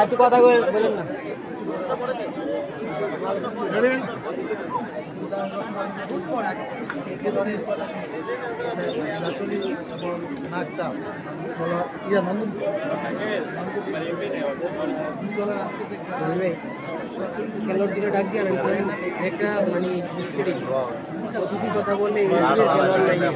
একটু কথা বলেন না। খেলোয়াড় দিলে ডাক দিয়ে একটা মানে বিস্কিটিং প্রতিদিন কথা বললে খেলোয়াড় লাগে।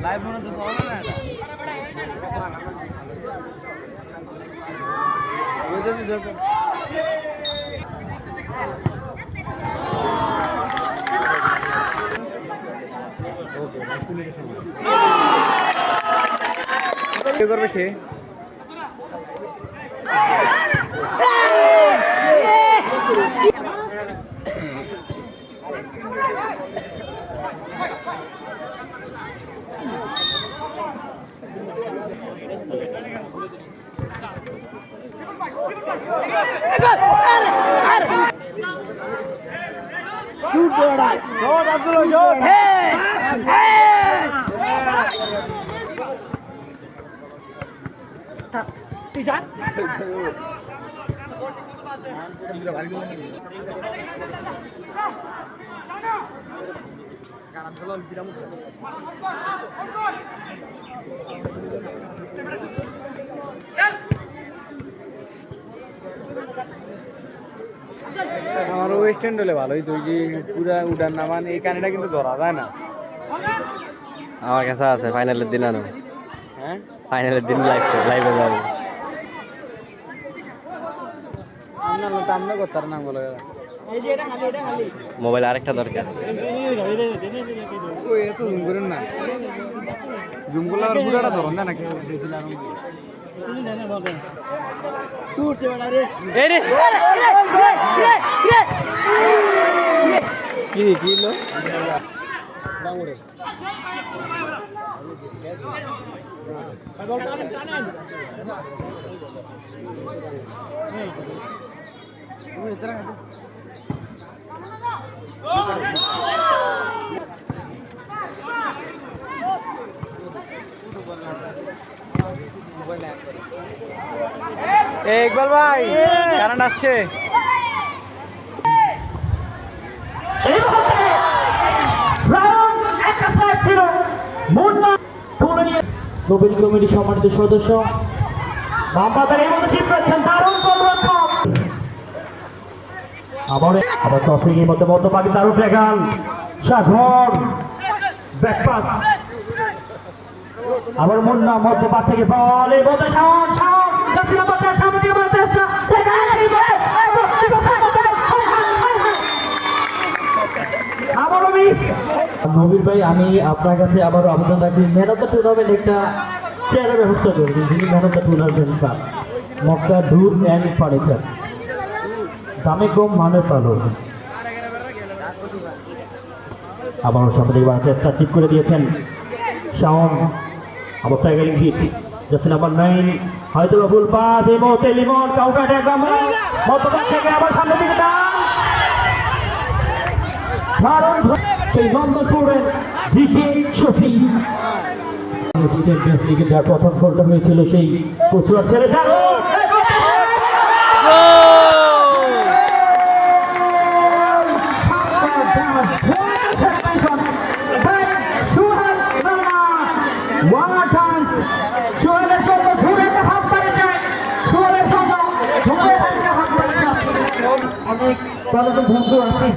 লাইভ মনে তো চলে না এটা ওই যদি দেখো ওকে ভ্যাকসিনেশন কি করবে সে Shot, Abdullah, shot! Hey! Hey! Tijat? আমার ওয়েস্ট এন্ড হলে ভালোই তো পুরা উড়ান নামান এই কানেটা কিন্তু ধরা যায় না। আমার কাছে আছে ফাইনালের দিন আনো। হ্যাঁ ফাইনালের দিন লাইভে যাবো। আমরা করতার নাম বলে মোবাইল আরেকটা দরকার। ওই এত জুম করেন না, জুম করলে আর পুরাটা ধরন না নাকি কি কি ইকবাল ভাই কারেন্ট আসছে। নবীন কমিটির সম্মানিত সদস্য আবার টসিংয়ের মধ্যে মধ্যপাতি দারুণ রেগাল সাগর ব্যাকপাস আবার মুন্না মধ্যপাত থেকে বল এই মধ্যে নবীর ভাই আমি আপনার কাছে আবারও আবেদন রাখছি ম্যান অফ দ্য টুর্নামেন্ট একটা চেয়ারের ব্যবস্থা করবেন যিনি ম্যান অফ দ্য টুর্নামেন্ট পান মক্কা ডুর অ্যান্ড ফার্নিচার দামে কম মানে ভালো। আবারও সামনের চেষ্টা ঠিক করে দিয়েছেন শাওন আবার ট্যাগলিং হিট জার্সি নাম্বার 9 হয়তো ভুল পাস এই মুহূর্তে লিমন কাউন্টার অ্যাটাক মধ্যপাত থেকে আবার সামনের দিকে সেই নম্বরপুরের জিকে শশী চ্যাম্পিয়ন্স লিগে যার প্রথম গোলটা হয়েছিল সেই কচুয়ার ছেলেটা সোহেলের জন্য ঘুরে তাহলে তো ভুল আছে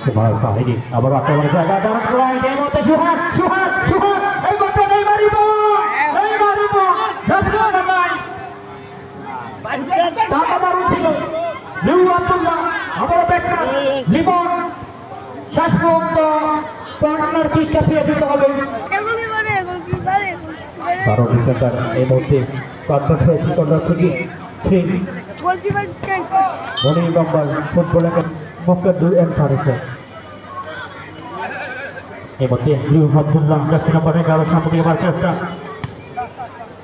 এবার পারেনি আবার আক্রমণের জায়গা দাঁড়ান রাইট এই মধ্যে সুহাস সুহাস সুহাস এই মধ্যে নেই মারিব জাসরা নাই টাকা দারুণ ছিল লিউ আব্দুল্লাহ আবার ব্যাকটা লিমন শেষ পর্যন্ত কর্নার কিক চাপিয়ে দিতে হবে কারণ ডিফেন্ডার এই মুহূর্তে কনভার্ট হয়েছে কর্নার থেকে মনির নম্বর ফুটবল মুক্তাদুর এম ফারেসের এই মধ্যে লিউ আব্দুল্লাহ জার্সি নম্বর 11 সামনে এবার চেষ্টা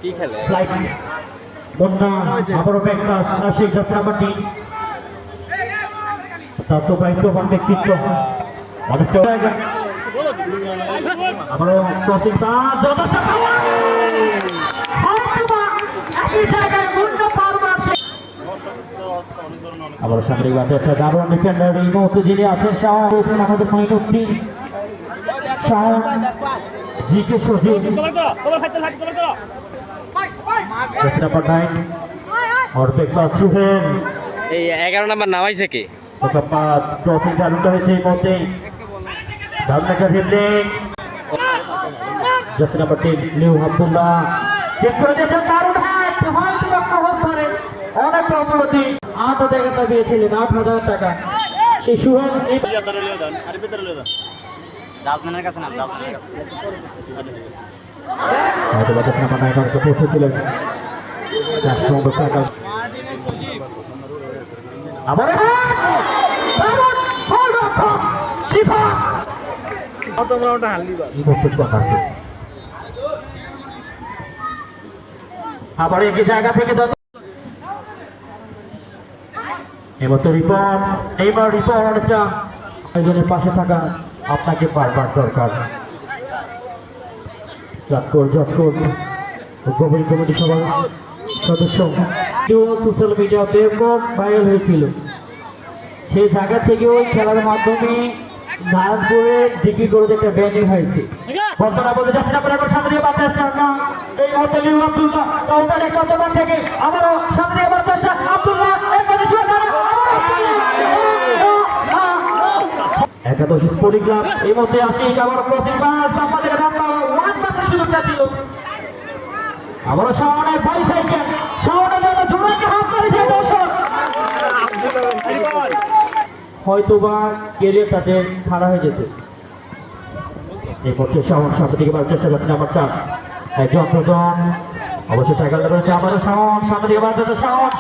কি খেলে ফ্লাইট বন্যা আবারও ব্যাকপাস আশিক জার্সি নম্বর 3 দায়িত্ববান ব্যক্তিত্ব অনেকটা আবারও ক্রসিং পাস যথেষ্ট আবার সামরিক বাতে একটা দারুণ ডিফেন্ডার এই মুহূর্তে যিনি আছেন শাওন রয়েছেন আমাদের মাইনুদ্দিন শাওন জিকে সজীব নাম্বার 9 और ব্যাকপাস সুহেল এই 11 নাম্বার নামাইছে কি ওটা পাঁচ ক্রসিং দারুণটা হয়েছে এই মুহূর্তে দারুণ একটা ফিল্ডিং জার্সি নাম্বার 10 লিউ আব্দুল্লাহ চেক করে দিয়েছেন দারুণ হাইট হয়তো একটা হোস ধরে অনেকটা উপলব্ধি 8,000 টাকা পেয়েছিলেন 8,000 টাকা সেই সুহেল হয়তো বাচ্চা নাম্বার 9 অনেকটা পৌঁছেছিলেন আবার আবার একই জায়গা থেকে এবার তো রিপোর্ট এইবার রিপোর্ট অনেকটা একজনের পাশে থাকা আপনাকে বারবার দরকার গভীর কমিটি সভার সদস্য সোশ্যাল মিডিয়াতে খুব ভাইরাল হয়েছিল সেই জায়গা থেকে ওই খেলার মাধ্যমে নারায়ণপুরে ডিগ্রি করে একটা ব্যান্ডিং হয়েছে বর্তমানে বলতে যাচ্ছে না এখন সামনে বাতাস না এই মুহূর্তে লিউ আব্দুল্লাহ কাউন্টার এক কতমান থেকে আবারও সামনে বাতাস আব্দুল্লাহ একাদশ স্পোর্টিং ক্লাব এই মধ্যে আসি আবার ক্রসিং পাস আমাদের নাম্বার 1 পাসের সুযোগটা ছিল আবারও সামনে বাইসাইকেল সামনে যেন জোরাকে হাত করেছে দর্শক হয়তোবা গেলে তাদের খাড়া হয়ে যেত এই পক্ষে শাওন সামনে দিকে বার চেষ্টা করছে নাম্বার 4 একজন দুজন অবশ্যই ট্যাকলটা করেছে আবারও শাওন সামনে দিকে বার চেষ্টা শাওন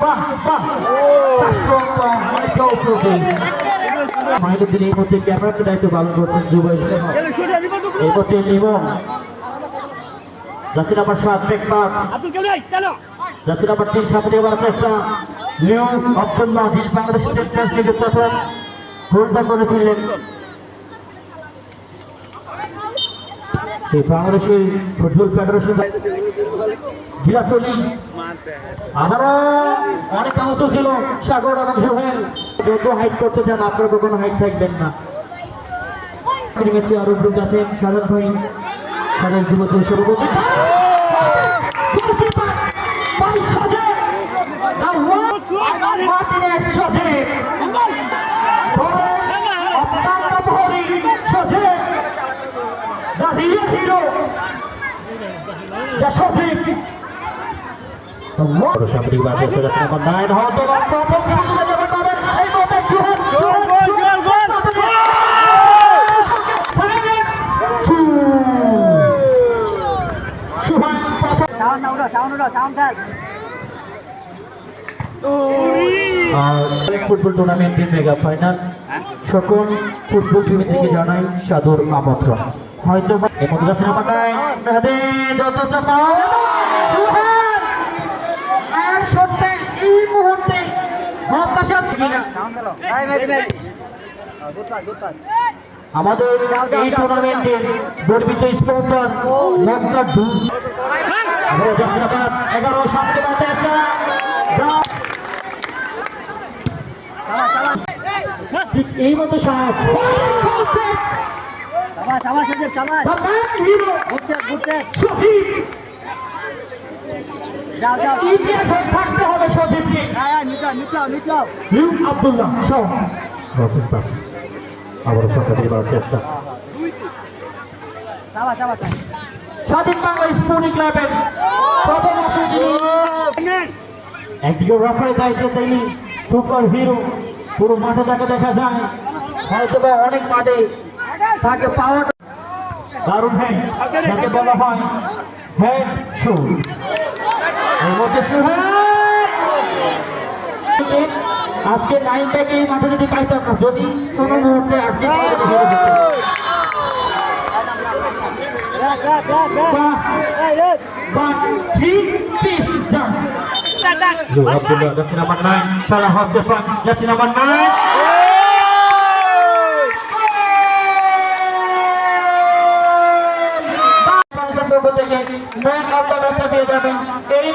বাহ বাহ মাইনুদ্দিন এই মধ্যে ক্যামেরার দায়িত্ব পালন করছেন জুবাইর এই মধ্যে Limon jersey number 7 back pass jersey number 3 সামনে এবার চেষ্টা লিউ আব্দুল্লাহ যিনি বাংলাদেশ স্টেট ব্যাংক লিগের সাথে গোলটা করেছিলেন এই বাংলাদেশের ফুটবল ফেডারেশন গিরাতলি আবারও অনেক উঁচু ছিল সাগর এবং সোহেল যত হাইট করতে চান আপনারা কখনো হাইট থাকবেন না ম্যাচে আরো গ্রুপ আছে সাজাদ ভাই সাজাদ যুবতী সভাপতি সামরিক বাজে সেটা নাম্বার 9 হতো প্রথম সুযোগে যাবে পাবেন এই মতে জুহান ফুটবল টুর্নামেন্টের মেগা ফাইনাল সকল ফুটবল প্রেমী থেকে জানাই সাদর আমন্ত্রণ হয়তো এমন যাচ্ছে নাম্বার 9 মেহেদী যথেষ্ট পাওয়া সত্যি এই মুহূর্তে আমাদের এই টুর্নামেন্টের গর্বিত স্পন্সর মুক্তাদুর 11 সামনে বাতে একটা ঠিক এই মতো সাহেব ইতিহাসে থাকতে হবে সদীপকে লিউ আব্দুল্লাহ সহ রসিদ পাস আবারও সরকার এবার চেষ্টা স্বাধীন বাংলা স্পোর্টিং ক্লাবের প্রথম আসন যিনি একদিকে রাফায় দায়িত্বে তিনি সুপার হিরো পুরো মাঠে তাকে দেখা যায় হয়তো বা অনেক মাঠে তাকে পাওয়া দারুণ হ্যান্ড যাকে বলা হয় হ্যান্ড শো এর মধ্যে আজকে লাইনটাকে এই মাঠে যদি পাইতাম না যদি কোনো মুহূর্তে আজকে যাচ্ছে নাম্বার 9 খেলা হচ্ছে যাচ্ছে নাম্বার 9 থেকে ম্যান অফ দ্য ম্যাচ পেয়ে যাবেন এই